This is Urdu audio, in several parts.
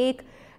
1,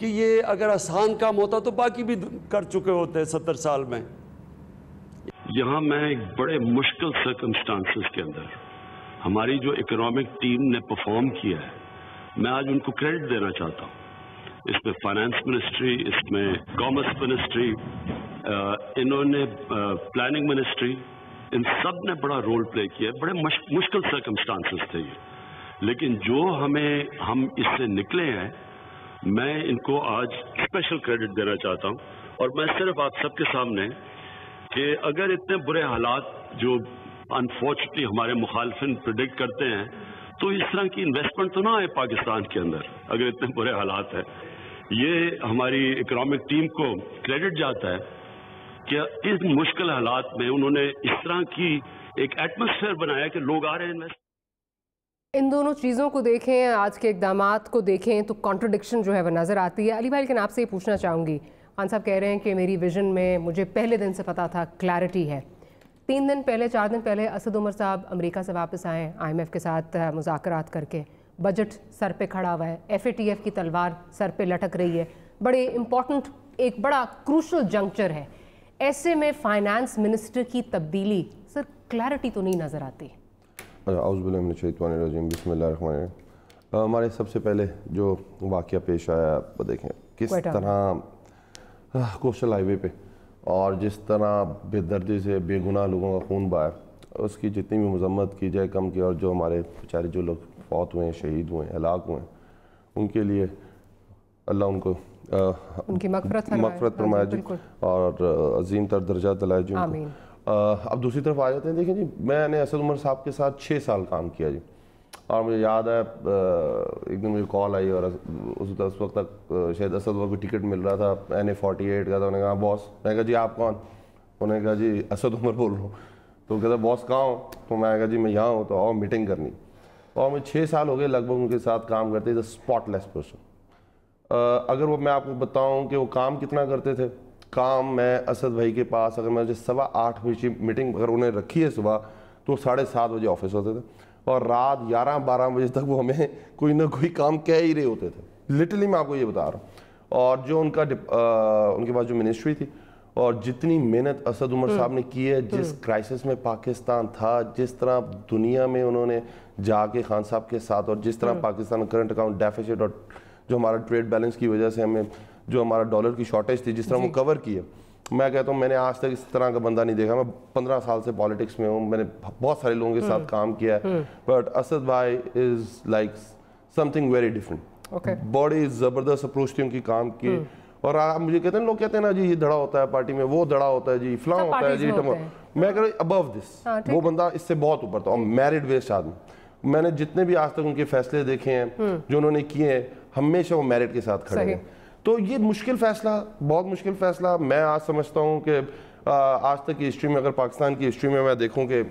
کہ یہ اگر آسان کام ہوتا تو باقی بھی کر چکے ہوتے 70 سال میں. یہاں میں ایک بڑے مشکل سرکمسٹانسز کے اندر ہماری جو اکنامک ٹیم نے پرفارم کیا ہے میں آج ان کو کریڈٹ دینا چاہتا ہوں. اس میں فائنانس منسٹری, اس میں کامرس منسٹری, انہوں نے پلاننگ منسٹری, ان سب نے بڑا رول پلے کیا. بڑے مشکل سرکمسٹانسز تھے یہ, لیکن جو ہم اس سے نکلے ہیں میں ان کو آج اسپیشل کریڈٹ دینا چاہتا ہوں. اور میں صرف آپ سب کے سامنے کہ اگر اتنے برے حالات جو انفارچونیٹلی ہمارے مخالفین پریڈکٹ کرتے ہیں تو اس طرح کی انویسٹمنٹ تو نہ آئے پاکستان کے اندر اگر اتنے برے حالات ہیں. یہ ہماری اکنامک ٹیم کو کریڈٹ جاتا ہے کہ اس مشکل حالات میں انہوں نے اس طرح کی ایک ایٹماسفیئر بنایا کہ لوگ آ رہے ہیں انویسٹ. ان دونوں چیزوں کو دیکھیں, آج کے اقدامات کو دیکھیں تو کانٹرڈکشن جو ہے وہ نظر آتی ہے. علی بھائی لیکن آپ سے یہ پوچھنا چاہوں گی, خان صاحب کہہ رہے ہیں کہ میری ویژن میں مجھے پہلے دن سے پتا تھا, کلیئرٹی ہے. 3 دن پہلے 4 دن پہلے اسد عمر صاحب امریکہ سے واپس آئے IMF کے ساتھ مذاکرات کر کے. بجٹ سر پہ کھڑا ہوا ہے, FATF کی تلوار سر پہ لٹک رہی ہے, بڑے امپورٹنٹ ایک بڑا کروشل جنکچر ہے. ایسے میں فائنانس منسٹر کی تبدیلی, سر کلیئرٹی تو نہیں نظر آتی. اعوذ باللہ من الشیطان الرجیم, بسم اللہ الرحمن الرحیم. ہمارے سب سے پہلے جو واقعہ پیش آیا وہ دیکھیں کس طرح کوسٹل ہائی وے پہ اور جس طرح بے دردی سے بے گناہ لوگوں کا خون بہا, اس کی جتنی بھی مذمت کی جائے کم کی. اور جو ہمارے بیچارے جو لوگ فوت ہوئے ہیں, شہید ہوئے ہیں, ہلاک ہوئے ہیں, ان کے لیے اللہ ان کو ان کی مغفرت فرمائے جی, اور عظیم تر درجات دلائے جی ان کو. اب دوسری طرف آ جاتے ہیں. دیکھیں جی, میں نے اسد عمر صاحب کے ساتھ 6 سال کام کیا جی, اور مجھے یاد ہے ایک دن مجھے کال آئی اور اس وقت تک شاید اسد عمر کو ٹکٹ مل رہا تھا NA48 کا. تو انہوں نے کہا باس, میں نے کہا جی آپ کون؟ انہوں نے کہا جی اسد عمر بول رہا ہوں. تو وہ کہتا باس کہاں ہوں؟ تو میں نے کہا جی میں یہاں ہوں, تو آؤ میٹنگ کرنی. اور مجھے 6 سال ہو گئے لگ بھگ ان کے ساتھ کام کرتے. The spot less person. اگر وہ میں آپ کو بتاؤں کہ وہ کام کتنا کرتے تھے, کام میں اسد بھائی کے پاس اگر میں 8:15 بجے میٹنگ اگر انہیں رکھی ہے صبح تو 7:30 بجے آفس ہوتے تھے, اور رات 11-12 بجے تک وہ ہمیں کوئی نہ کوئی کام کہہ ہی رہے ہوتے تھے. لٹرلی میں آپ کو یہ بتا رہا ہوں. اور جو ان کے پاس جو منسٹری تھی اور جتنی محنت اسد عمر صاحب نے کی ہے, جس کرائسس میں پاکستان تھا, جس طرح دنیا میں انہوں نے جا کے خان صاحب کے ساتھ, اور جس طرح پاکستان کرنٹ اکاؤنٹ ڈیفیسٹ اور جو ہمارا ٹریڈ بیلنس کی وجہ سے ہمیں جو ہمارا ڈالر کی شارٹیج تھی جس طرح وہ کور کی ہے, میں کہتا ہوں میں نے آج تک اس طرح کا بندہ نہیں دیکھا. میں 15 سال سے پالیٹکس میں ہوں, میں نے بہت سارے لوگوں کے ساتھ کام کیا ہے, بٹ اسد بھائی is like some thing very different. بڑی زبردست اپروچ تھی ان کی کام کی. اور آپ مجھے کہتے ہیں, لوگ کہتے ہیں نا جی یہ دھڑا ہوتا ہے پارٹی میں, وہ دھڑا ہوتا ہے جی, فلاں ہوتا ہے جی, میں کہہ رہا ہوں ابو دس, وہ بندہ اس سے بہت اوپر تھا. اور میرڈ ویسٹ آدمی, میں نے جتنے بھی آج تک ان کے فیصلے دیکھے ہیں جو انہوں نے کیے ہیں, ہمیشہ وہ میرٹ کے ساتھ کھڑے ہیں. تو یہ مشکل فیصلہ, بہت مشکل فیصلہ. میں آج سمجھتا ہوں کہ آج تک کی ہسٹری میں, اگر پاکستان کی ہسٹری میں دیکھوں کہ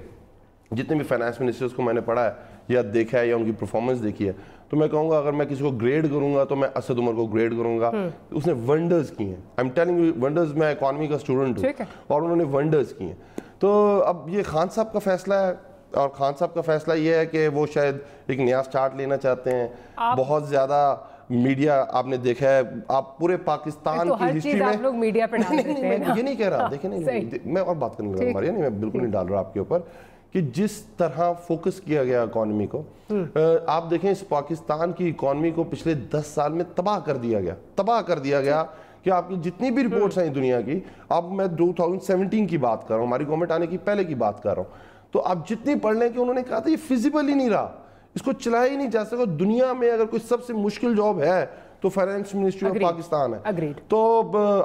جتنے بھی فائنانس منسٹرز کو میں نے پڑھا ہے یا دیکھا ہے یا ان کی پرفارمنس دیکھی ہے, تو میں کہوں گا اگر میں کسی کو گریڈ کروں گا تو میں اسد عمر کو گریڈ کروں گا. اس نے ونڈرز کی ہیں, I am telling you wonders. میں اکانومی کا اسٹوڈنٹ ہوں اور انہوں نے ونڈرز کی ہیں. تو اب یہ خان صاحب کا فیصلہ ہے, اور خان صاحب کا فیصلہ یہ ہے کہ وہ شاید ایک نیا سٹارٹ لینا چاہتے ہیں. بہت زیادہ میڈیا آپ نے دیکھا ہے, آپ پورے پاکستان کی ہسٹری میں لوگ میڈیا پہ ڈال دیتے ہیں. یہ نہیں کہہ رہا, دیکھیں نہیں, میں اور بات کرنے لگا ہماری, میں بالکل نہیں ڈال رہا آپ کے اوپر, کہ جس طرح فوکس کیا گیا اکانومی کو, آپ دیکھیں اس پاکستان کی اکانومی کو پچھلے 10 سال میں تباہ کر دیا گیا کہ آپ کی جتنی بھی رپورٹس ہیں دنیا کی, اب میں 2017 کی بات کر رہا ہوں, ہماری گورنمنٹ آنے کی پہلے کی بات کر رہا ہوں, تو آپ جتنی پڑھ لیں کہ انہوں نے کہا تھا یہ فیزیبل ہی نہیں رہا, اس کو چلایا ہی نہیں جا سکا. دنیا میں اگر کوئی سب سے مشکل جاب ہے تو فائنانس منسٹری آف پاکستان ہے. تو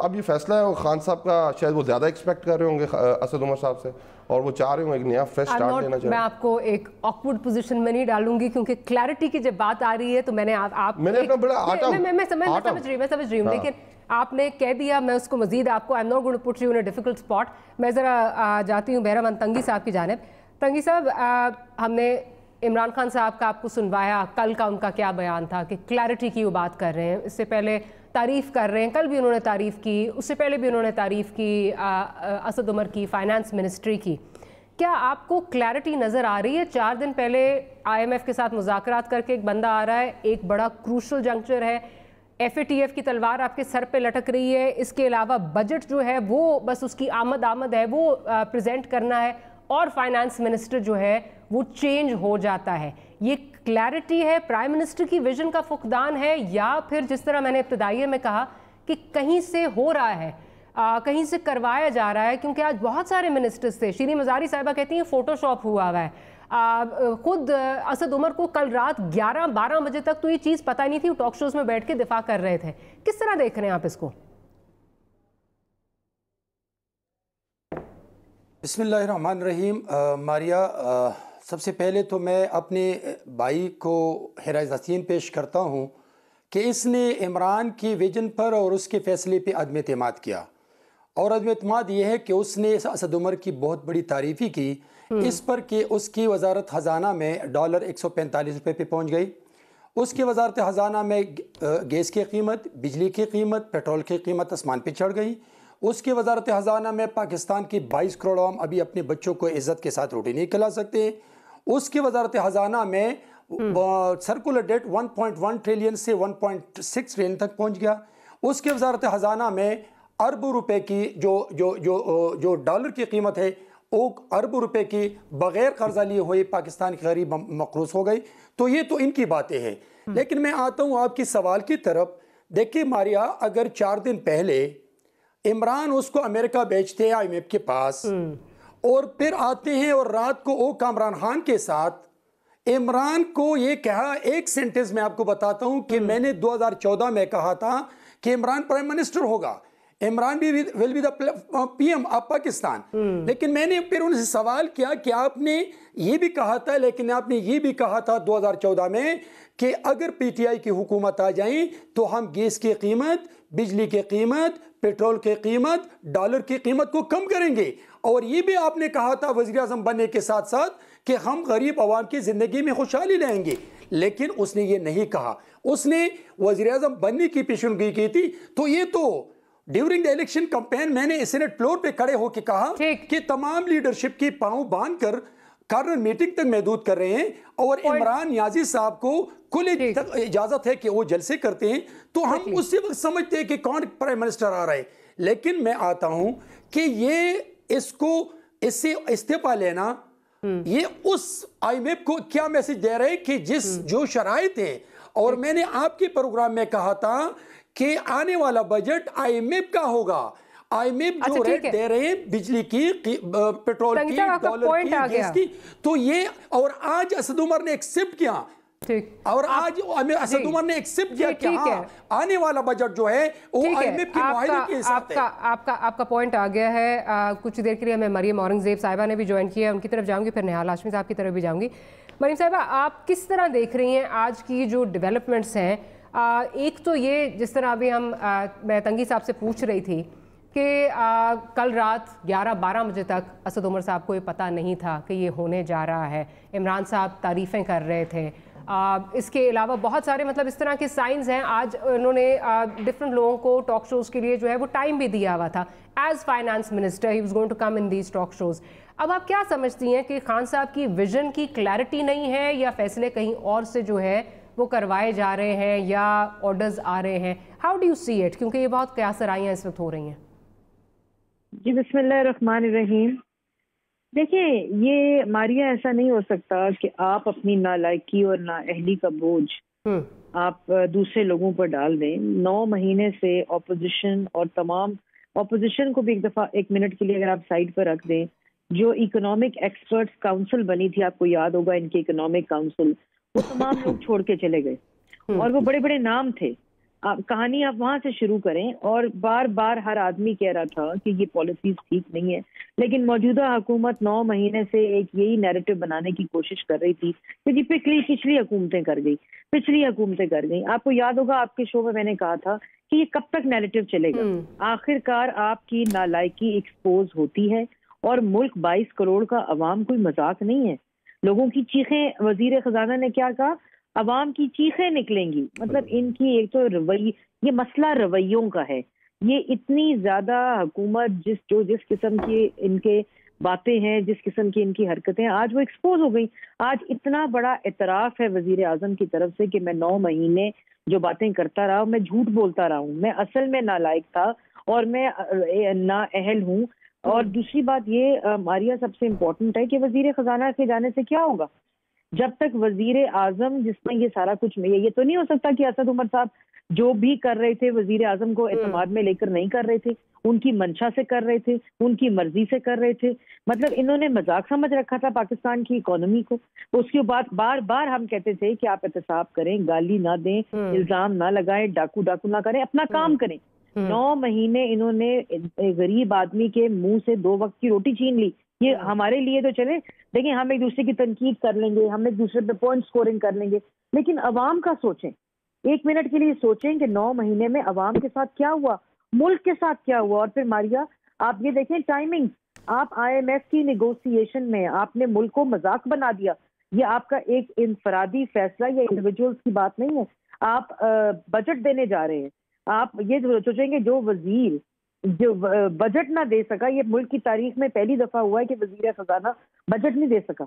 اب یہ فیصلہ ہے, خان صاحب کا شاید وہ زیادہ ایکسپیکٹ کر رہے ہوں گے اسد عمر صاحب سے, اور وہ چاہ رہے ہوں ایک نیا فریش سٹارٹ لینا چاہتے ہیں. میں آپ کو ایک آکورڈ پوزیشن میں نہیں ڈالوں گی, کیونکہ کلیئرٹی کی جب بات آ رہی ہے تو میں نے اپنا بڑا میں سمجھ رہی ہوں, لیکن آپ نے کہہ دیا, میں اس کو مزید آپ کو, I'm not going to put you in a difficult spot. میں ذرا جاتی ہوں بہرامند تنگی صاحب کی جانب. تنگی صاحب, ہم نے عمران خان صاحب کا آپ کو سنوایا, کل کا ان کا کیا بیان تھا کہ کلیئرٹی کی وہ بات کر رہے ہیں, اس سے پہلے تعریف کر رہے ہیں, کل بھی انہوں نے تعریف کی, اس سے پہلے بھی انہوں نے تعریف کی اسد عمر کی, فائنانس منسٹری کی. کیا آپ کو کلیئرٹی نظر آ رہی ہے؟ 4 دن پہلے IMF کے ساتھ مذاکرات کر کے ایک بندہ آ رہا ہے, ایک بڑا کروشل جنکچر ہے, FATF کی تلوار آپ کے سر پہ لٹک رہی ہے، اس کے علاوہ بجٹ جو ہے وہ بس اس کی آمد ہے وہ پریزنٹ کرنا ہے، اور فائنانس منسٹر جو ہے وہ چینج ہو جاتا ہے. یہ کلیئرٹی ہے، پرائم منسٹر کی ویژن کا فقدان ہے، یا پھر جس طرح میں نے ابتدائیے میں کہا کہ کہیں سے ہو رہا ہے، کہیں سے کروایا جا رہا ہے؟ کیونکہ آج بہت سارے منسٹرز تھے. شیریں مزاری صاحبہ کہتی ہیں فوٹو شاپ ہوا ہے. خود اسد عمر کو کل رات 11-12 بجے تک تو یہ چیز پتہ نہیں تھی، وہ ٹاک شوز میں بیٹھ کے دفاع کر رہے تھے. کس طرح دیکھ رہے ہیں آپ اس کو؟ بسم اللہ الرحمن الرحیم. ماریا، سب سے پہلے تو میں اپنے بھائی کو خراج تحسین پیش کرتا ہوں کہ اس نے عمران کی ویژن پر اور اس کے فیصلے پہ عدم اعتماد کیا، اور عدم اعتماد یہ ہے کہ اس نے اسد عمر کی بہت بڑی تعریفی کی اس پر کہ اس کی وزارت خزانہ میں $145 پہ پہنچ گئی. اس کی وزارت خزانہ میں گیس کی قیمت، بجلی کی قیمت، پیٹرول کی قیمت آسمان پہ چڑھ گئی. اس کی وزارت خزانہ میں پاکستان کی 22 کروڑ عوام ابھی اپنے بچوں کو عزت کے ساتھ روٹی نہیں کھلا سکتے. اس کی وزارت خزانہ میں سرکولر ڈیٹ 1.1 ٹریلین سے 1.6 ٹریلین تک پہنچ گیا. اس کی وزارت خزانہ میں اربوں روپے کی جو ڈالر کی قیمت ہے وہ اربوں روپے کی بغیر قرضہ لیے ہوئے پاکستان کی غریب مقروض ہو گئی. تو یہ تو ان کی باتیں ہیں. لیکن میں آتا ہوں آپ کی سوال کی طرف. دیکھیں ماریا، اگر 4 دن پہلے عمران اس کو امریکہ بیچتے ہیں IMF کے پاس، اور پھر آتے ہیں اور رات کو کامران خان کے ساتھ عمران کو یہ کہا، ایک سینٹنس میں آپ کو بتاتا ہوں کہ میں نے 2014 میں کہا تھا کہ عمران پرائم منسٹر ہوگا، عمران بھی will be the PM of Pakistan. لیکن میں نے پھر ان سے سوال کیا کہ آپ نے یہ بھی کہا تھا، لیکن آپ نے یہ بھی کہا تھا 2014 میں کہ اگر PTI کی حکومت آ جائیں تو ہم گیس کی قیمت، بجلی کی قیمت، پیٹرول کی قیمت، ڈالر کی قیمت کو کم کریں گے. اور یہ بھی آپ نے کہا تھا وزیر اعظم بننے کے ساتھ ساتھ کہ ہم غریب عوام کی زندگی میں خوشحالی لائیں گے. لیکن اس نے یہ نہیں کہا. اس نے وزیر اعظم بننے کی پیشنگوئی کی تھی. تو یہ تو ڈیورنگ دا الیکشن کمپین میں نے سینٹ فلور پہ کھڑے ہو کے کہا کہ تمام لیڈرشپ کی پاؤں باندھ کر کارنر میٹنگ تک محدود کر رہے ہیں، اور عمران نیازی صاحب کو کھلی اجازت ہے کہ وہ جلسے کرتے ہیں. تو ہم اسی وقت سمجھتے ہیں کہ کون پرائم منسٹر آ رہا ہے. لیکن میں آتا ہوں کہ یہ اس سے استعفا لینا، یہ اس IMF کو کیا میسج دے رہے کہ جو شرائط ہے. اور میں نے آپ کے پروگرام میں کہا تھا کہ آنے والا بجٹ IMF کا ہوگا. IMF جو ریٹ دے رہے ہیں بجلی کی، پیٹرول کی، ڈالر کی، گیس کی، تو یہ، اور آج اسد عمر نے ایکسپٹ کیا، اور آج اسد عمر نے ایکسپٹ کیا کہ آنے والا بجٹ جو ہے وہ IMF کے معاہدے کے حساب ہے. آپ کا پوائنٹ آ گیا ہے. کچھ دیر کے لیے میں مریم اورنگزیب صاحبہ نے بھی جوائن کیا ہے، ان کی طرف جاؤں گی، پھر نہال ہاشمی صاحب کی طرف بھی جاؤں گی. مریم صاحبہ، آپ کس طرح دیکھ رہی ہیں آج کی جو ڈیولپمنٹس ہیں؟ ایک تو یہ، جس طرح ابھی میں تنگی صاحب سے پوچھ رہی تھی کہ کل رات 11-12 بجے تک اسد عمر صاحب کو یہ پتہ نہیں تھا کہ یہ ہونے جا رہا ہے. عمران صاحب تعریفیں کر رہے تھے. اس کے علاوہ بہت سارے اس طرح کے سائنز ہیں. آج انہوں نے ڈفرنٹ لوگوں کو ٹاک شوز کے لیے جو ہے وہ ٹائم بھی دیا ہوا تھا. As finance minister he was going to come in these talk shows. اب آپ کیا سمجھتی ہیں کہ خان صاحب کی ویژن کی کلیئرٹی نہیں ہے، یا فیصلے کہیں اور سے جو ہے وہ کروائے جا رہے ہیں، یا آرڈرز آ رہے ہیں؟ How do you see it? کیونکہ یہ بہت قیاس آرائیاں اس وقت ہو رہی ہیں. جی بسم اللہ الرحمن الرحیم. دیکھیں، یہ ماریا ایسا نہیں ہو سکتا کہ آپ اپنی نالائکی اور نااہلی کا بوجھ آپ دوسرے لوگوں پر ڈال دیں. 9 مہینے سے اپوزیشن اور تمام اپوزیشن کو بھی ایک دفعہ 1 منٹ کے لیے اگر آپ سائڈ پر رکھ دیں، جو اکنامک ایکسپرٹس کاؤنسل بنی تھی، آپ کو یاد ہوگا ان کی اکنامک کاؤنسل، وہ تمام لوگ چھوڑ کے چلے گئے، اور وہ بڑے بڑے نام تھے. کہانی آپ وہاں سے شروع کریں. اور بار بار ہر آدمی کہہ رہا تھا کہ یہ پالیسیز ٹھیک نہیں ہے، لیکن موجودہ حکومت 9 مہینے سے ایک یہی نیریٹو بنانے کی کوشش کر رہی تھی کہ جی پچھلی حکومتیں کر گئی. آپ کو یاد ہوگا آپ کے شو میں میں نے کہا تھا کہ یہ کب تک نیریٹو چلے گا. آخر کار آپ کی نالائکی ایکسپوز ہوتی ہے، اور ملک 22 کروڑ کا عوام کوئی مذاق نہیں ہے. لوگوں کی چیخیں، وزیر خزانہ نے کیا کہا، عوام کی چیخیں نکلیں گی. مطلب ان کی ایک تو یہ مسئلہ رویوں کا ہے. یہ اتنی زیادہ حکومت جس قسم کے ان کے باتیں ہیں, جس قسم کی ان کی حرکتیں, آج وہ ایکسپوز ہو گئی. آج اتنا بڑا اعتراف ہے وزیر اعظم کی طرف سے کہ میں 9 مہینے جو باتیں کرتا رہا, میں جھوٹ بولتا رہا ہوں, میں اصل میں نالائق تھا اور میں نااہل ہوں. اور دوسری بات یہ ماریا سب سے امپورٹنٹ ہے کہ وزیر خزانہ کے جانے سے کیا ہوگا جب تک وزیر اعظم جس میں یہ سارا کچھ میں, یہ تو نہیں ہو سکتا کہ اسد عمر صاحب جو بھی کر رہے تھے وزیر اعظم کو اعتماد میں لے کر نہیں کر رہے تھے, ان کی منشا سے کر رہے تھے, ان کی مرضی سے کر رہے تھے. مطلب انہوں نے مذاق سمجھ رکھا تھا پاکستان کی اکانومی کو. اس کے بعد بار بار ہم کہتے تھے کہ آپ احتساب کریں, گالی نہ دیں, الزام نہ لگائیں, ڈاکو نہ کریں, اپنا کام کریں. 9 مہینے انہوں نے غریب آدمی کے منہ سے 2 وقت کی روٹی چھین لی. یہ ہمارے لیے تو چلے دیکھیں, ہم ایک دوسرے کی تنقید کر لیں گے, ہم ایک دوسرے پہ پوائنٹ سکورنگ کر لیں گے, لیکن عوام کا سوچیں, 1 منٹ کے لیے سوچیں کہ 9 مہینے میں عوام کے ساتھ کیا ہوا, ملک کے ساتھ کیا ہوا. اور پھر ماریا آپ یہ دیکھیں ٹائمنگ, آپ IMF کی نیگوسیشن میں آپ نے ملک کو مذاق بنا دیا. یہ آپ کا ایک انفرادی فیصلہ یا انڈیویجولز کی بات نہیں ہے. آپ بجٹ دینے جا رہے ہیں, آپ یہ سوچیں گے جو وزیر جو بجٹ نہ دے سکا, یہ ملک کی تاریخ میں پہلی دفعہ ہوا ہے کہ وزیر خزانہ بجٹ نہیں دے سکا.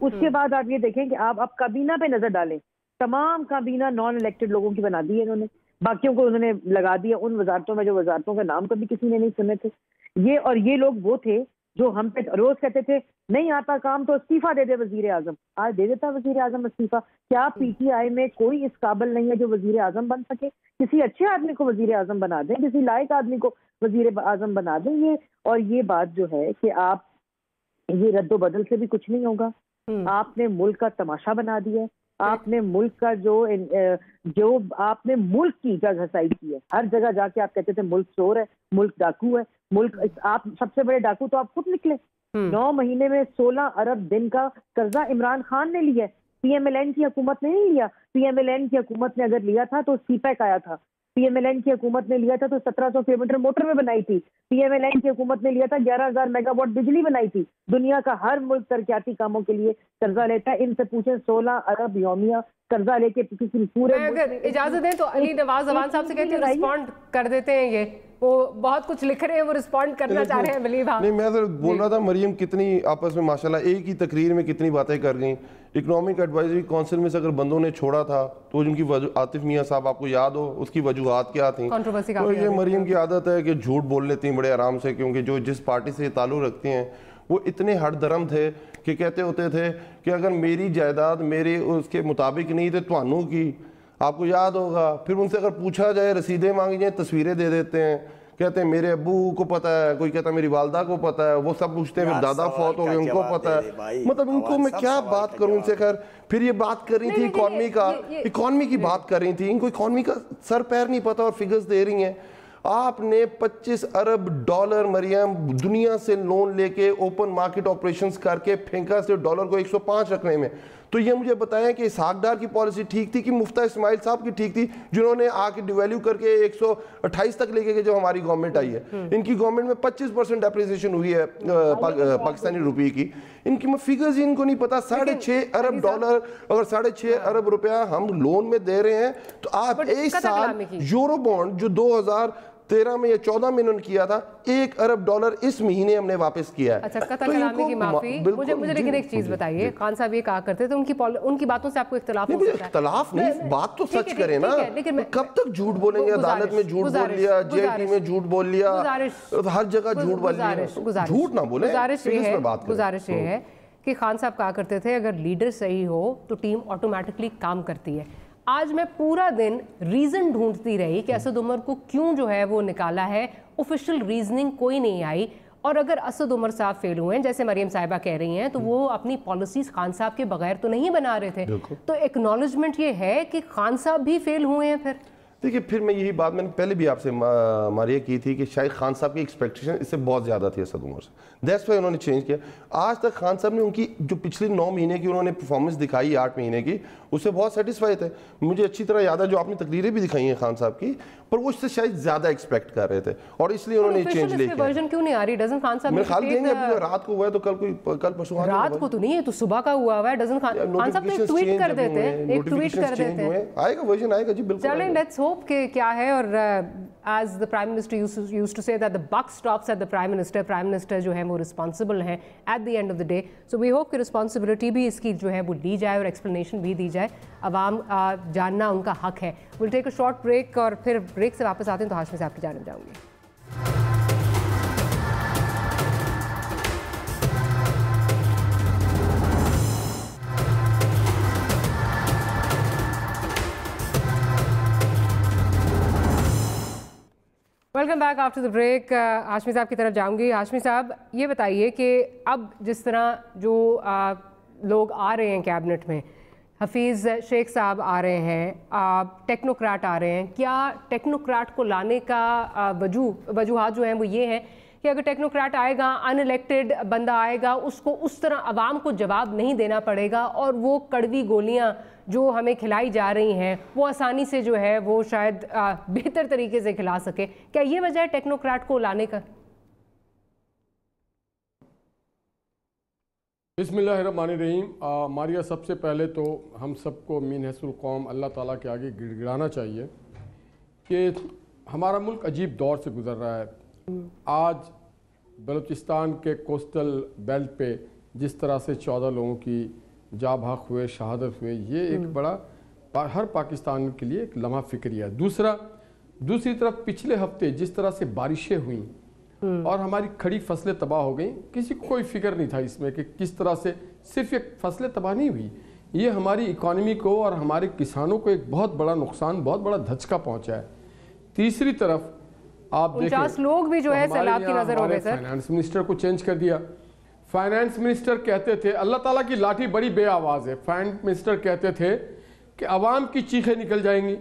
اس کے بعد آپ یہ دیکھیں کہ آپ کابینہ پہ نظر ڈالیں, تمام کابینہ نان الیکٹڈ لوگوں کی بنا دی ہے انہوں نے, باقیوں کو انہوں نے لگا دیا ان وزارتوں میں جو وزارتوں کا نام کبھی کسی نے نہیں سنے تھے. یہ لوگ وہ تھے جو ہم پہ روز کہتے تھے نہیں آتا کام تو استعفیٰ دے دے وزیر اعظم. آج دے دیتا وزیر اعظم استعفیٰ. کیا PTI میں کوئی اس قابل نہیں ہے جو وزیر اعظم بن سکے؟ کسی اچھے آدمی کو وزیر اعظم بنا دیں, کسی لائق آدمی کو وزیر اعظم بنا دیں. یہ بات جو ہے کہ آپ یہ رد و بدل سے بھی کچھ نہیں ہوگا. آپ نے ملک کا تماشا بنا دیا ہے, آپ نے ملک کا جو آپ نے ملک کی جگ ہسائی کی ہے. ہر جگہ جا کے آپ کہتے تھے ملک چور ہے, ملک ڈاکو ہے, ملک آپ سب سے بڑے ڈاکو تو آپ خود نکلے. 9 مہینے میں 16 ارب دن کا قرضہ عمران خان نے لیا ہے, PMLN کی حکومت نے نہیں لیا. PMLN کی حکومت نے اگر لیا تھا تو CPEC آیا تھا, PMLN کی حکومت نے لیا تھا تو 1700 کلومیٹر موٹر میں بنائی تھی, PMLN کی حکومت نے لیا تھا 11,000 میگا واٹ بجلی بنائی تھی. دنیا کا ہر ملک ترقیاتی کاموں کے لیے قرضہ لیتا ہے. ان سے پوچھیں 16 ارب یومیہ قرضہ لے کے کسی پورے. اگر اجازت دیں تو علی نواز اوان صاحب سے کہتے ہیں رسپونڈ کر دیتے ہیں, یہ وہ بہت کچھ لکھ رہے ہیں, وہ رسپونڈ کرنا چاہ رہے ہیں. ولی بھائی نہیں, میں بول رہا تھا مریم کتنی آپس میں ماشاءاللہ ایک ہی تقریر میں کتنی باتیں کر گئیں. اکنامک ایڈوائزری کونسل میں سے اگر بندوں نے چھوڑا تھا تو جن کی عاطف میاں صاحب آپ کو یاد ہو اس کی وجوہات کیا تھیں. تو یہ مریم کی عادت ہے کہ جھوٹ بول لیتی ہیں بڑے آرام سے, کیونکہ جو جس پارٹی سے تعلق رکھتے ہیں وہ اتنے ہر درم تھے کہ کہتے ہوتے تھے کہ اگر میری جائیداد میرے اس کے مطابق نہیں تھے توانوں کی, آپ کو یاد ہوگا. پھر ان سے اگر پوچھا جائے رسیدیں مانگی جائیں تصویریں دے دیتے ہیں, کہتے ہیں میرے ابو کو پتہ ہے, کوئی کہتا ہے میری والدہ کو پتہ ہے, وہ سب پوچھتے ہیں پھر دادا فوت ہو گئے ان کو پتہ ہے. مطلب ان کو میں کیا بات کروں ان سے. خیر پھر یہ بات کر رہی تھی اکانومی کی بات کر رہی تھی, ان کو اکانومی کا سر پیر نہیں پتہ اور فگرز دے رہی ہیں. آپ نے 25 ارب ڈالر مریم دنیا سے لون لے کے اوپن مارکیٹ آپریشنز کر کے پھینکا صرف ڈالر کو 105 رکھنے میں. تو یہ مجھے بتائیں کہ اسحاق ڈار کی پالیسی ٹھیک تھی کہ مفتہ اسماعیل صاحب کی ٹھیک تھی, جنہوں نے آ کے ڈیویلیو کر کے 128 تک لے کے جو ہماری گورنمنٹ آئی ہے. ان کی گورنمنٹ میں 25% اپریسیشن ہوئی ہے پاکستانی روپے کی. ان کی فگرز ان کو نہیں پتا. 6.5 ارب ڈالر اگر 6.5 ارب روپیہ ہم لون میں دے رہے ہیں تو آپ ایک سال یورو بانڈ جو 2013 میں یا 14 میں انہوں نے کیا تھا 1 ارب ڈالر اس مہینے ہم نے واپس کیا ہے. اچھا قطع کلامی کی معافی. مجھے لیکن ایک چیز بتائیے, خان صاحب یہ کہا کرتے تھے ان کی باتوں سے آپ کو اختلاف ہو سکتا ہے. اختلاف نہیں, بات تو سچ کریں نا. کب تک جھوٹ بولیں گے؟ عدالت میں جھوٹ بول لیا, JIT میں جھوٹ بول لیا, ہر جگہ جھوٹ بول لیا. جھوٹ نہ بولیں. گزارش یہ ہے کہ خان صاحب کہا کرتے تھے اگر لیڈر صحیح ہو تو ٹیم آٹومیٹکلی کام کرتی ہے. آج میں پورا دن ریزن ڈھونڈتی رہی کہ اسد عمر کو کیوں جو ہے وہ نکالا ہے, آفیشیل ریزننگ کوئی نہیں آئی. اور اگر اسد عمر صاحب فیل ہوئے ہیں جیسے مریم صاحبہ کہہ رہی ہیں تو وہ اپنی پالیسیز خان صاحب کے بغیر تو نہیں بنا رہے تھے. تو ایکنالجمنٹ یہ ہے کہ خان صاحب بھی فیل ہوئے ہیں. دیکھیے پھر میں یہی بات میں نے پہلے بھی آپ سے ماریہ کی تھی کہ شاید خان صاحب کی ایکسپیکٹیشن اس سے بہت زیادہ تھی اسد عمر سے. دیٹس وائی انہوں نے چینج کیا. آج تک خان صاحب نے ان کی جو پچھلی 9 مہینے کی انہوں نے پرفارمنس دکھائی 8 مہینے کی, اس سے بہت سیٹسفائی تھے. مجھے اچھی طرح یاد ہے جو آپ نے تقریریں بھی دکھائی ہیں خان صاحب کی, پر وہ اس سے شاید زیادہ ایکسپیکٹ کر رہے تھے اور اس لیے انہوں نے چینج لے کے ورژن کیوں نہیں آ رہی؟ ڈزن خان صاحب میرے خیال دیں گے ابھی رات کو ہوا ہے تو کل پرسوں رات کو تو نہیں ہے, تو صبح کا ہوا ہے. ڈزن خان صاحب تو ٹویٹ کر دیتے ہیں, ایک ٹویٹ کر دیتے ہیں, آئے گا ورژن آئے گا جی بالکل. چلیں لیٹس ہوپ کہ کیا ہے. اور as the prime minister used to say that the buck stops at the prime minister. Prime minister جو ہے وہ رسپانسبل ہیں at the end of the day. So we hope کہ رسپانسبلٹی بھی اس کی جو ہے وہ لی جائے اور ایکسپلینیشن بھی دی جائے. عوام جاننا ان کا حق ہے. ول ٹیک اے شارٹ بریک اور پھر بریک سے واپس آتے ہیں تو ہاشمی صاحب کی جانب جاؤں گی. Welcome back after the break. Hashmi صاحب کی طرف جاؤں گی. ہاشمی صاحب یہ بتائیے کہ اب جس طرح جو لوگ آ رہے ہیں کیبنٹ میں, حفیظ شیخ صاحب آ رہے ہیں, ٹیکنوکریٹ آ رہے ہیں, کیا ٹیکنوکریٹ کو لانے کا وجوہات جو ہیں وہ یہ ہیں کہ اگر ٹیکنوکریٹ آئے گا, ان الیکٹڈ بندہ آئے گا, اس کو اس طرح عوام کو جواب نہیں دینا پڑے گا اور وہ کڑوی گولیاں جو ہمیں کھلائی جا رہی ہیں وہ آسانی سے جو ہے وہ شاید بہتر طریقے سے کھلا سکے. کیا یہ وجہ ہے ٹیکنوکریٹ کو لانے کا؟ بسم اللہ الرحمن الرحیم. ماریہ, سب سے پہلے تو ہم سب کو من حیث القوم اللہ تعالیٰ کے آگے گڑ گڑانا چاہیے کہ ہمارا ملک عجیب دور سے گزر رہا ہے. آج بلوچستان کے کوسٹل بیلٹ پہ جس طرح سے 14 لوگوں کی جاں بحق ہوئے, شہادت ہوئے, یہ ایک بڑا ہر پاکستان کے لیے ایک لمحہ فکری ہے. دوسری طرف پچھلے ہفتے جس طرح سے بارشیں ہوئیں اور ہماری کھڑی فصلیں تباہ ہو گئیں, کسی کو کوئی فکر نہیں تھا اس میں کہ کس طرح سے صرف ایک فصلیں تباہ نہیں ہوئی, یہ ہماری اکانومی کو اور ہمارے کسانوں کو ایک بہت بڑا نقصان, بہت بڑا دھچکا پہنچا ہے. تیسری طرف آپ دیکھیں 50 لوگ بھی جو ہے سیلاب کی نظر ہو گئے سر. فائنانس منسٹر کو چینج کر دیا. فائنانس منسٹر کہتے تھے, اللہ تعالیٰ کی لاٹھی بڑی بے آواز ہے, فائنانس منسٹر کہتے تھے کہ عوام کی چیخیں نکل جائیں گی.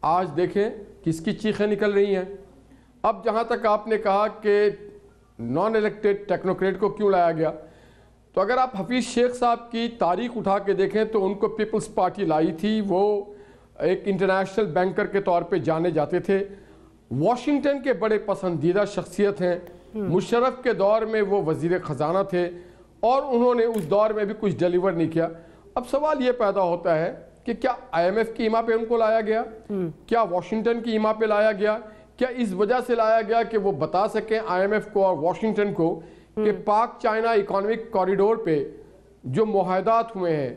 آج دیکھیں کس کی چیخیں نکل رہی ہیں. اب جہاں تک آپ نے کہا کہ نان الیکٹڈ ٹیکنوکریٹ کو کیوں لایا گیا, تو اگر آپ حفیظ شیخ صاحب کی تاریخ اٹھا کے دیکھیں تو ان کو پیپلز پارٹی لائی تھی. وہ ایک انٹرنیشنل بینکر کے طور پہ جانے جاتے تھے, واشنگٹن کے بڑے پسندیدہ شخصیت ہیں. مشرف کے دور میں وہ وزیر خزانہ تھے اور انہوں نے اس دور میں بھی کچھ ڈیلیور نہیں کیا. اب سوال یہ پیدا ہوتا ہے کہ کیا آئی ایم ایف کی ایما پہ ان کو لایا گیا, کیا واشنگٹن کی ایما پہ لایا گیا, کیا اس وجہ سے لایا گیا کہ وہ بتا سکیں آئی ایم ایف کو اور واشنگٹن کو کہ پاک چائنا اکانومک کوریڈور پہ جو معاہدات ہوئے ہیں,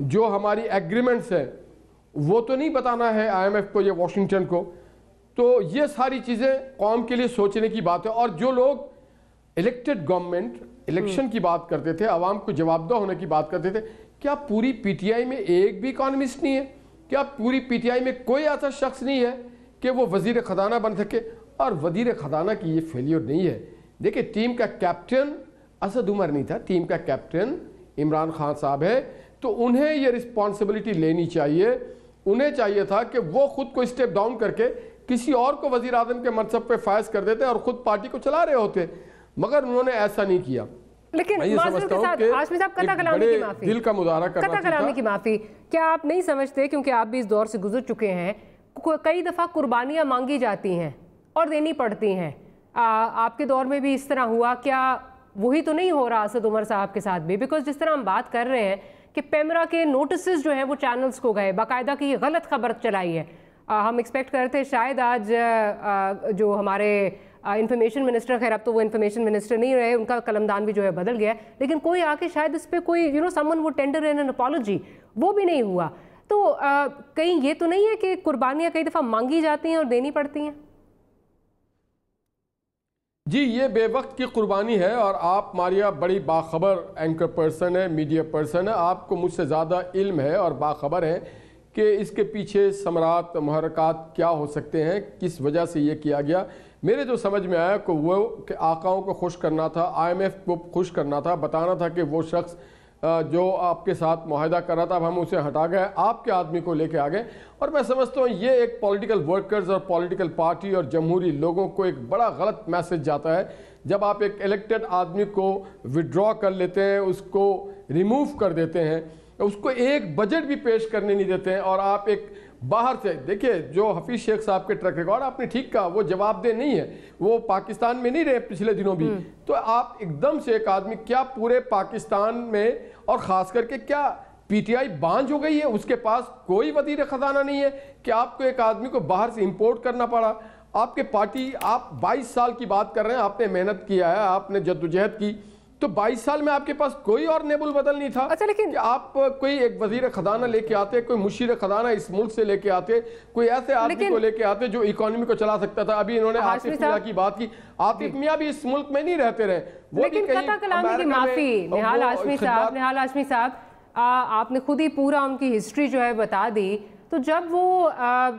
جو ہماری ایگریمنٹس ہیں, وہ تو نہیں بتانا ہے آئی ایم ایف کو یا واشنگٹن کو. تو یہ ساری چیزیں قوم کے لیے سوچنے کی بات ہے. اور جو لوگ الیکٹڈ گورنمنٹ الیکشن کی بات کرتے تھے, عوام کو جواب دہ ہونے کی بات کرتے تھے, کیا پوری پی ٹی آئی میں ایک بھی اکانومسٹ نہیں ہے؟ کیا پوری پی ٹی آئی میں کوئی ایسا شخص نہیں ہے کہ وہ وزیر خزانہ بن سکے؟ اور وزیر خزانہ کی یہ فیلیور نہیں ہے. دیکھیں ٹیم کا کیپٹن اسد عمر نہیں تھا, ٹیم کا کیپٹن عمران خان صاحب ہے, تو انہیں یہ رسپانسبلٹی لینی چاہیے. انہیں چاہیے تھا کہ وہ خود کو اسٹیپ ڈاؤن کر کے کسی اور کو وزیر اعظم کے منصب پہ فائز کر دیتے اور خود پارٹی کو چلا رہے ہوتے, مگر انہوں نے ایسا نہیں کیا. لیکن معذرت کے ساتھ ہاشمی صاحب قطع کلامی کی معافی, دل کا مظاہرہ کرنا قطع کلامی کی معافی, کیا آپ نہیں سمجھتے کیونکہ آپ بھی اس دور سے گزر چکے ہیں, کئی دفعہ قربانیاں مانگی جاتی ہیں اور دینی پڑتی ہیں, آپ کے دور میں بھی اس طرح ہوا, کیا وہی تو نہیں ہو رہا اسد عمر صاحب کے ساتھ بھی؟ بیکاز جس طرح ہم بات کر رہے ہیں کہ پیمرا کے نوٹسز جو ہیں وہ چینلز کو گئے, باقاعدہ کی غلط خبر چلائی ہے. ہم ایکسپیکٹ کرتے شاید آج جو ہمارے انفارمیشن منسٹر, خیر اب تو وہ انفارمیشن منسٹر نہیں رہے, ان کا قلمدان بھی جو ہے بدل گیا ہے, لیکن کوئی آ کے شاید اس پہ کوئی someone would tender an apology, وہ بھی نہیں ہوا. تو کہیں یہ تو نہیں ہے کہ قربانیاں کئی دفعہ مانگی جاتی ہیں اور دینی پڑتی ہیں؟ جی یہ بے وقت کی قربانی ہے. اور آپ ماریہ بڑی باخبر اینکر پرسن ہے, میڈیا پرسن ہے, آپ کو مجھ سے زیادہ علم ہے اور باخبر ہے کہ اس کے پیچھے ثمرات محرکات کیا ہو سکتے ہیں, کس وجہ سے یہ کیا گیا. میرے جو سمجھ میں آیا کہ وہ کہ آقاؤں کو خوش کرنا تھا, آئی ایم ایف کو خوش کرنا تھا, بتانا تھا کہ وہ شخص جو آپ کے ساتھ معاہدہ کر رہا تھا اب ہم اسے ہٹا گئے, آپ کے آدمی کو لے کے آ گئے. اور میں سمجھتا ہوں یہ ایک پولیٹیکل ورکرز اور پولیٹیکل پارٹی اور جمہوری لوگوں کو ایک بڑا غلط میسج جاتا ہے جب آپ ایک الیکٹڈ آدمی کو وڈرا کر لیتے ہیں, اس کو ریموو کر دیتے ہیں. اس کو ایک بجٹ بھی پیش کرنے نہیں دیتے ہیں، اور آپ ایک باہر سے دیکھیں جو حفیظ شیخ صاحب کے ٹریک ریکارڈ آپ نے ٹھیک کہا، وہ جواب دہ نہیں ہے، وہ پاکستان میں نہیں رہے پچھلے دنوں بھی، تو آپ ایک دم سے ایک آدمی کیا پورے پاکستان میں اور خاص کر کے کیا پی ٹی آئی بانجھ ہو گئی ہے، اس کے پاس کوئی وزیر خزانہ نہیں ہے کہ آپ کو ایک آدمی کو باہر سے امپورٹ کرنا پڑا؟ آپ کے پارٹی، آپ 22 سال کی بات کر رہے ہیں، آپ نے محنت کیا ہے، آپ نے جدوجہد کی، تو 22 سال میں آپ کے پاس کوئی اور نیب البدل نہیں تھا؟ اچھا لیکن آپ کوئی ایک وزیر خزانہ لے کے آتے، کوئی مشیر خزانہ اس ملک سے لے کے آتے، کوئی ایسے آدمی کو لے کے آتے جو اکنامی کو چلا سکتا تھا۔ ابھی انہوں نے عاطف میاں کی بات کی، عاطف میاں بھی اس ملک میں نہیں رہتے رہے، لیکن قطع کلامی کی معافی نہال ہاشمی صاحب، آپ نے خود ہی پورا ان کی ہسٹری جو ہے بتا دی، تو جب وہ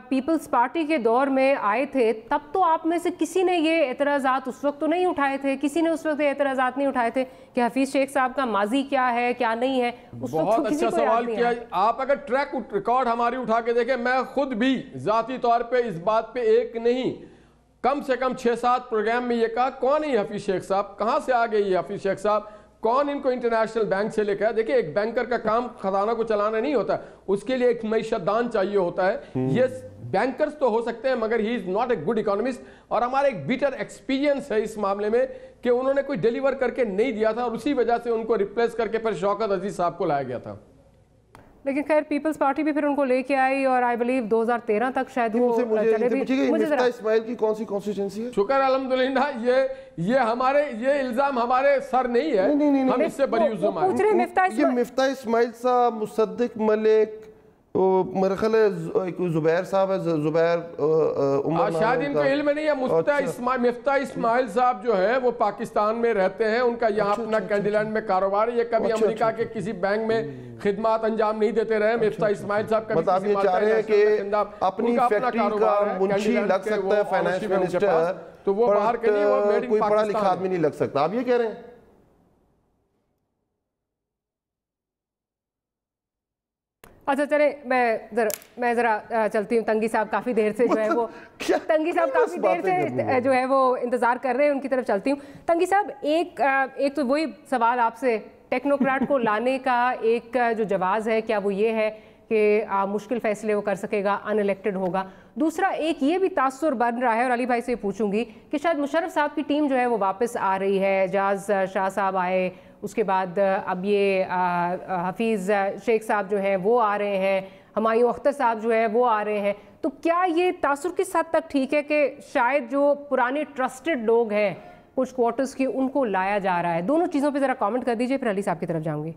پیپلز پارٹی کے دور میں آئے تھے تب تو آپ میں سے کسی نے یہ اعتراضات اس وقت تو نہیں اٹھائے تھے، کسی نے اس وقت اعتراضات نہیں اٹھائے تھے کہ حفیظ شیخ صاحب کا ماضی کیا ہے کیا نہیں ہے، اس وقت بہت اچھا سوال کیا۔ آپ اگر ٹریک ریکارڈ ہماری اٹھا کے دیکھیں، میں خود بھی ذاتی طور پہ اس بات پہ ایک نہیں کم سے کم 6-7 پروگرام میں یہ کہا کون ہے حفیظ شیخ صاحب، کہاں سے آ گئے یہ حفیظ شیخ صاحب، کون ان کو انٹرنیشنل بینک سے لے کے آیا؟ دیکھیں ایک بینکر کا کام خزانہ کو چلانا نہیں ہوتا، اس کے لیے ایک معیشت دان چاہیے ہوتا ہے۔ یہ بینکرز تو ہو سکتے ہیں مگر he is not a good economist, اور ہمارا ایک بیٹر ایکسپیرینس ہے اس معاملے میں کہ انہوں نے کوئی ڈیلیور کر کے نہیں دیا تھا، اور اسی وجہ سے ان کو ریپلیس کر کے پھر شوکت عزیز صاحب کو لایا گیا تھا۔ لیکن خیر پیپلز پارٹی بھی پھر ان کو لے کے آئی، اور آئی بلیو 2013 تک شاید وہ چلے بھی۔ مفتاح اسماعیل کی کون سی کانسٹیٹوئنسی ہے؟ شکر الحمدللہ، یہ ہمارے یہ الزام ہمارے سر نہیں ہے، ہم اس سے بری عزم آئے۔ یہ مفتاح اسماعیل صاحب، مصدق ملک، میرے خیال ہے زبیر صاحب ہے، زبیر عمر، شاید ان کو علم نہیں ہے۔ مفتاح اسماعیل صاحب جو ہے وہ پاکستان میں رہتے ہیں، ان کا یہاں اپنا کینڈی لینڈ میں کاروبار ہے، یہ کبھی امریکہ کے کسی بینک میں خدمات انجام نہیں دیتے رہے۔ مفتاح اسماعیل صاحب کبھی مطلب یہ چاہ رہے ہیں کہ اپنی فیکٹری کا منشی لگ سکتا ہے فائنانس منسٹر، تو وہ باہر کے لیے وہ میڈ ان کوئی پڑھا لکھا آدمی نہیں لگ سکتا، آپ یہ کہہ رہے ہیں؟ اچھا چلے میں ذرا چلتی ہوں، تنگی صاحب کافی دیر سے جو ہے وہ جو ہے وہ انتظار کر رہے ہیں، ان کی طرف چلتی ہوں۔ تنگی صاحب ایک تو وہی سوال آپ سے، ٹیکنوکریٹ کو لانے کا ایک جو جواز ہے کیا وہ یہ ہے کہ مشکل فیصلے وہ کر سکے گا، ان الیکٹڈ ہوگا؟ دوسرا ایک یہ بھی تاثر بن رہا ہے، اور علی بھائی سے پوچھوں گی کہ شاید مشرف صاحب کی ٹیم جو ہے وہ واپس آ رہی ہے، اعجاز شاہ صاحب آئے، اس کے بعد اب یہ حفیظ شیخ صاحب جو ہیں وہ آ رہے ہیں، ہمایوں اختر صاحب جو ہے وہ آ رہے ہیں، تو کیا یہ تاثر کس حد تک ٹھیک ہے کہ شاید جو پرانے ٹرسٹڈ لوگ ہیں کچھ کوارٹرز کی ان کو لایا جا رہا ہے؟ دونوں چیزوں پہ ذرا کامنٹ کر دیجئے، پھر علی صاحب کی طرف جاؤں گی۔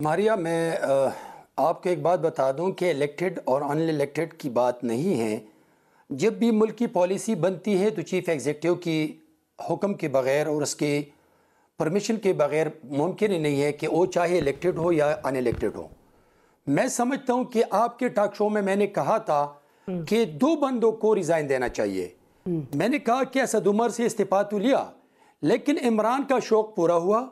ماریا، میں آپ کو ایک بات بتا دوں کہ الیکٹڈ اور ان الیکٹڈ کی بات نہیں ہے۔ جب بھی ملک کی پالیسی بنتی ہے تو چیف ایگزیکٹو کی حکم کے بغیر اور اس کے پرمیشن کے بغیر ممکن ہی نہیں ہے کہ وہ چاہے الیکٹڈ ہو یا ان الیکٹڈ ہو۔ میں سمجھتا ہوں کہ آپ کے ٹاک شو میں نے کہا تھا کہ 2 بندوں کو ریزائن دینا چاہیے۔ میں نے کہا کہ اسد عمر سے استعفیٰ تو لیا، لیکن عمران کا شوق پورا ہوا،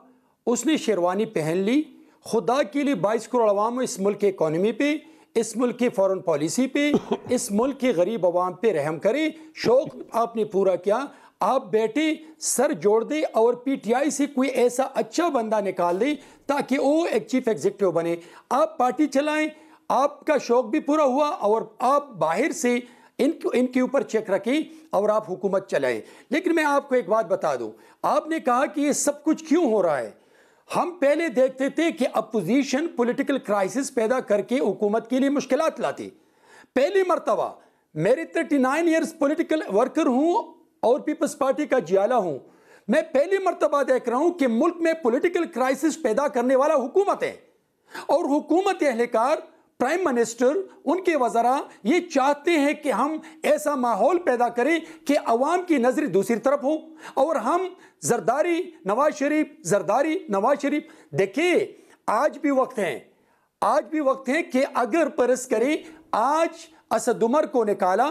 اس نے شیروانی پہن لی۔ خدا کے لیے 22 کروڑ عوام اس ملک کے اکانومی پہ، اس ملک کی فورن پالیسی پہ، اس ملک کے غریب عوام پہ رحم کرے۔ شوق آپ نے پورا کیا، آپ بیٹھے سر جوڑ دے اور پی ٹی آئی سے کوئی ایسا اچھا بندہ نکال دے تاکہ وہ ایک چیف ایگزیکٹو بنے، آپ پارٹی چلائیں۔ آپ کا شوق بھی پورا ہوا اور آپ باہر سے ان کے اوپر چیک رکھیں اور آپ حکومت چلائیں۔ لیکن میں آپ کو ایک بات بتا دوں، آپ نے کہا کہ یہ سب کچھ کیوں ہو رہا ہے۔ ہم پہلے دیکھتے تھے کہ اپوزیشن پولیٹیکل کرائسس پیدا کر کے حکومت کے لیے مشکلات لاتی۔ پہلی مرتبہ میرے 39 ایئرز پولیٹیکل ورکر ہوں اور پیپلز پارٹی کا جیالہ ہوں، میں پہلی مرتبہ دیکھ رہا ہوں کہ ملک میں پولیٹیکل کرائسس پیدا کرنے والا حکومت ہے، اور حکومت اہلکار، پرائم منسٹر، ان کے وزراء یہ چاہتے ہیں کہ ہم ایسا ماحول پیدا کریں کہ عوام کی نظر دوسری طرف ہو، اور ہم زرداری نواز شریف دیکھیں آج بھی وقت ہیں کہ اگر پرس کریں، آج اسد عمر کو نکالا،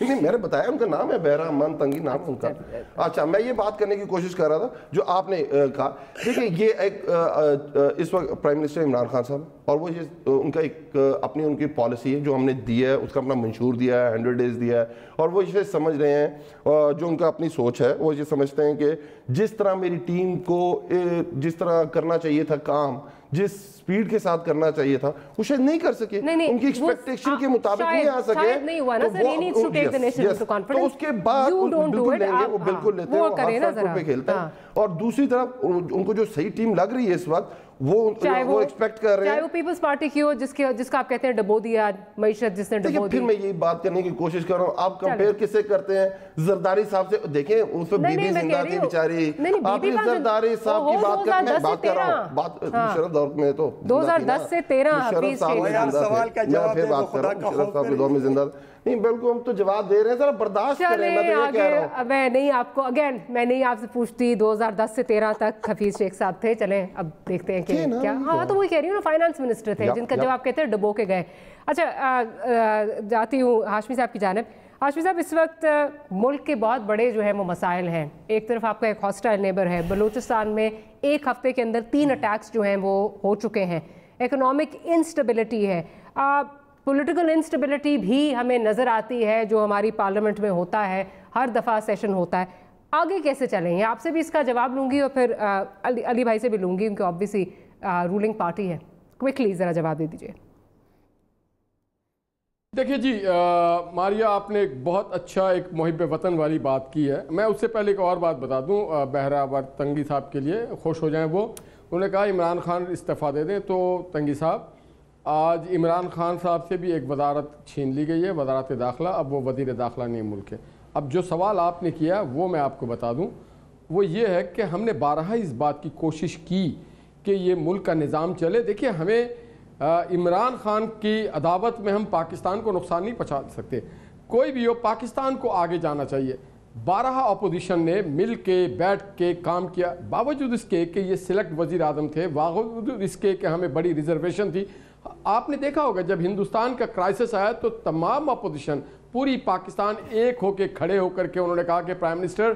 نہیں میں نے بتایا ان کا نام ہے بحرہ امان تنگی نام ان کا. اچھا میں یہ بات کرنے کی کوشش کر رہا تھا جو آپ نے کہا. دیکھیں یہ ایک اس وقت پرائم منسٹر عمران خان صاحب اور وہ ان کا ایک اپنی ان کی پالیسی ہے جو ہم نے دی ہے, اس کا اپنا منشور دیا ہے, 100 days دیا ہے, اور وہ اسے سمجھ رہے ہیں جو ان کا اپنی سوچ ہے وہ یہ سمجھتے ہیں کہ جس طرح میری ٹیم کو جس طرح کرنا چاہیے تھا کام, جس سپیڈ کے ساتھ کرنا چاہیے تھا وہ شاید نہیں کر سکے, ان کی ایکسپیکٹیشن کے مطابق نہیں آ سکے. تو اس کے بعد بالکل لیں گے, وہ بالکل لیتے ہیں, وہ ہر فرق پہ کھیلتے ہیں. اور دوسری طرف ان کو جو صحیح ٹیم لگ رہی ہے اس وقت وہ ایکسپیکٹ کر رہے ہیں, چاہے وہ پیپلز پارٹی کی ہو جس کا آپ کہتے ہیں ڈبو دیا معیشت, جس نے ڈبو دی. پھر میں یہی بات کرنے کی کوشش کر رہا ہوں, آپ کمپیئر کس سے کرتے ہیں زرداری صاحب سے؟ دیکھیں اس پہ بی بی زندہ تھی بیچاری, آپ نے زرداری صاحب کی بات کر, میں بات کر رہا ہوں, بات مشرف دور میں تو 2010 سے 13 مشرف صاحب میں پھر بات کر رہا ہوں, مشرف صاحب کے دور میں زندہ نہیں. بالکل ہم تو جواب دے رہے ہیں, ذرا برداشت کریں. میں تو یہ کہہ رہا ہوں, میں نہیں آپ کو اگین میں نہیں آپ سے پوچھتی 2010 سے 13 تک حفیظ شیخ صاحب تھے. چلیں اب دیکھتے ہیں کہ کیا. ہاں تو وہی کہہ رہی ہوں نا, فائنانس منسٹر تھے جن کا جواب کہتے ہیں ڈبو کے گئے. اچھا جاتی ہوں ہاشمی صاحب کی جانب. ہاشمی صاحب اس وقت ملک کے بہت بڑے جو ہیں وہ مسائل ہیں. ایک طرف آپ کا ایک ہاسٹائل نیبر ہے, بلوچستان میں ایک ہفتے کے اندر 3 اٹیکس جو ہیں وہ ہو چکے ہیں. اکنامک انسٹیبلٹی ہے, پولیٹیکل انسٹیبلٹی بھی ہمیں نظر آتی ہے جو ہماری پارلیمنٹ میں ہوتا ہے, ہر دفعہ سیشن ہوتا ہے. آگے کیسے چلیں گے؟ آپ سے بھی اس کا جواب لوں گی اور پھر علی بھائی سے بھی لوں گی کیونکہ آبویسلی رولنگ پارٹی ہے. کوئکلی ذرا جواب دے دیجیے. دیکھیے جی ماریا, آپ نے ایک بہت اچھا ایک محب وطن والی بات کی ہے. میں اس سے پہلے ایک اور بات بتا دوں بحرہ تنگی صاحب کے لیے, خوش ہو جائیں وہ. انہوں نے کہا عمران خان استعفیٰ دے دیں, تو تنگی صاحب آج عمران خان صاحب سے بھی ایک وزارت چھین لی گئی ہے, وزارت داخلہ. اب وہ وزیر داخلہ نہیں ملک ہے. اب جو سوال آپ نے کیا وہ میں آپ کو بتا دوں, وہ یہ ہے کہ ہم نے بارہا اس بات کی کوشش کی کہ یہ ملک کا نظام چلے. دیکھیے ہمیں عمران خان کی عداوت میں ہم پاکستان کو نقصان نہیں پہنچا سکتے. کوئی بھی ہو, پاکستان کو آگے جانا چاہیے. بارہا اپوزیشن نے مل کے بیٹھ کے کام کیا, باوجود اس کے کہ یہ سلیکٹ وزیر اعظم تھے, باوجود اس کے کہ ہمیں بڑی ریزرویشن تھی. آپ نے دیکھا ہوگا جب ہندوستان کا کرائسس آیا تو تمام اپوزیشن پوری پاکستان ایک ہو کے کھڑے ہو کر کے انہوں نے کہا کہ پرائم منسٹر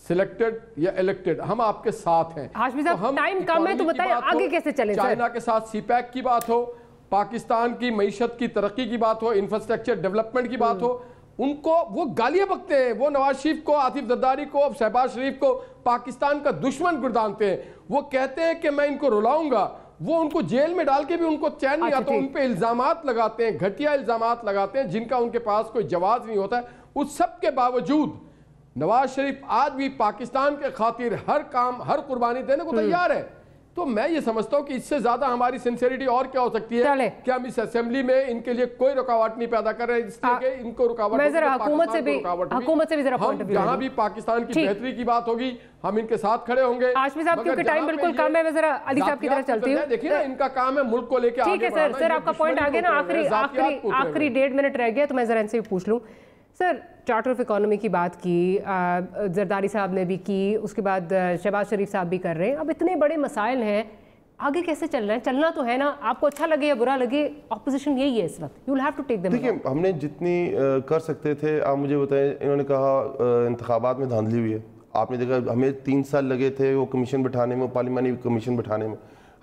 سلیکٹڈ یا الیکٹڈ ہم آپ کے ساتھ ہیں. ہاشمی صاحب ٹائم کم ہے تو بتائیں آگے کیسے چلیں. چائنا کے ساتھ سی پیک کی بات ہو, پاکستان کی معیشت کی ترقی کی بات ہو, انفراسٹرکچر ڈیولپمنٹ کی بات ہو, ان کو وہ گالیاں بکتے ہیں. وہ نواز شریف کو, آصف زرداری کو, شہباز شریف کو پاکستان کا دشمن گردانتے ہیں. وہ کہتے ہیں کہ میں ان کو رلاؤں گا, وہ ان کو جیل میں ڈال کے بھی ان کو چین نہیں آتا. ان پہ الزامات لگاتے ہیں, گھٹیا الزامات لگاتے ہیں جن کا ان کے پاس کوئی جواز نہیں ہوتا ہے. اس سب کے باوجود نواز شریف آج بھی پاکستان کے خاطر ہر کام, ہر قربانی دینے کو تیار ہے. تو میں یہ سمجھتا ہوں کہ اس سے زیادہ ہماری سنسیریٹی اور کیا ہو سکتی ہے کہ ہم اس اسمبلی میں ان کے لیے کوئی رکاوٹ نہیں پیدا کر رہے ہیں, اس لیے کہ ان کو رکاوٹ حکومت سے بھی ذرا پوائنٹ آف ویو, جہاں بھی پاکستان کی بہتری کی بات ہوگی ہم ان کے ساتھ کھڑے ہوں گے. ہاشمی صاحب کیونکہ ٹائم بالکل کم ہے, میں ذرا علی صاحب کی طرف چلتی ہوں. دیکھیے نا ان کا کام ہے ملک کو لے کے آگے بڑھانا. ٹھیک ہے سر, آپ کا پوائنٹ آگے نا آخری 1.5 منٹ رہ گیا تو میں ذرا ان سے بھی پوچھ لوں. سر چارٹر آف اکانومی کی بات کی, زرداری صاحب نے بھی کی, اس کے بعد شہباز شریف صاحب بھی کر رہے ہیں. اب اتنے بڑے مسائل ہیں, آگے کیسے چل رہے ہیں؟ چلنا تو ہے نا, آپ کو اچھا لگے یا برا لگے اپوزیشن یہی ہے اس وقت. You will have to take them. دیکھیں ہم نے جتنی کر سکتے تھے, آپ مجھے بتائیں, انہوں نے کہا انتخابات میں دھاندلی ہوئی ہے. آپ نے دیکھا ہمیں 3 سال لگے تھے وہ کمیشن بٹھانے میں, پارلیمانی کمیشن بٹھانے میں.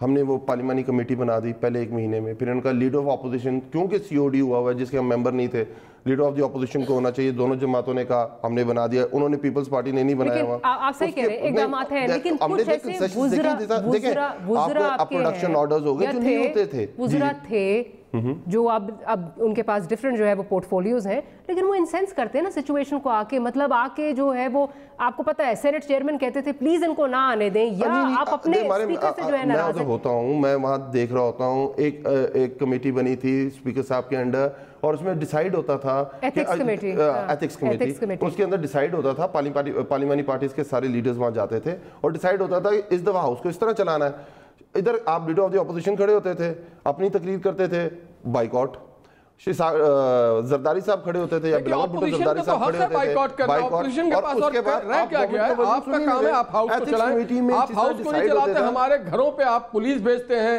ہم نے وہ پارلیمانی کمیٹی بنا دی پہلے 1 مہینے میں. پھر ان کا لیڈر آف اپوزیشن, کیونکہ COD ہوا ہوا ہے جس کے ہم ممبر نہیں تھے, لیڈر آف دی اپوزیشن کو ہونا چاہیے. دونوں جماعتوں نے کہا ہم نے بنا دیا, انہوں نے پیپلز پارٹی نے نہیں بنایا ہوا. آپ صحیح کہہ رہے ہیں, اقدامات ہیں لیکن کچھ ایسے وزراء آپ کے پروڈکشن آرڈرز ہو گئے جو نہیں ہوتے تھے. وزراء تھے جو اب ان کے پاس ڈفرنٹ جو ہے وہ پورٹ فولیوز ہیں, لیکن وہ انسینس کرتے ہیں نا سچویشن کو آ کے. مطلب آ کے جو ہے وہ آپ کو پتہ ہے سینٹ چیئرمین کہتے تھے پلیز ان کو نہ آنے دیں, یا آپ اپنے اسپیکر سے جو ہے ناراض ہیں. میں ہوتا ہوں, میں وہاں دیکھ رہا ہوتا ہوں, ایک کمیٹی بنی تھی اسپیکر صاحب کے انڈر, اور اس میں ڈیسائیڈ ہوتا تھا ایتھکس کمیٹی, اس کے اندر ڈیسائیڈ ہوتا تھا, پارلیمانی پارٹیز کے سارے لیڈرز وہاں جاتے تھے اور ڈیسائیڈ ہوتا تھا اس دفعہ ہاؤس کو اس طرح چلانا ہے. ادھر آپ لیڈر آف دی اپوزیشن کھڑے ہوتے تھے, اپنی تقریر کرتے تھے, بائیکاٹ. زرداری صاحب کھڑے ہوتے تھے یا بلاول بھٹو زرداری صاحب کھڑے ہوتے تھے, بائیکاٹ. اور اس کے بعد آپ کا کام ہے آپ ہاؤس کو چلائیں, آپ ہاؤس کو نہیں چلاتے, ہمارے گھروں پہ آپ پولیس بھیجتے ہیں,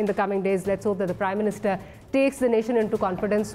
in the coming days, let's hope that the Prime Minister takes the nation into confidence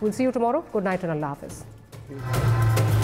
We'll see you tomorrow. Good night and Allah Hafiz.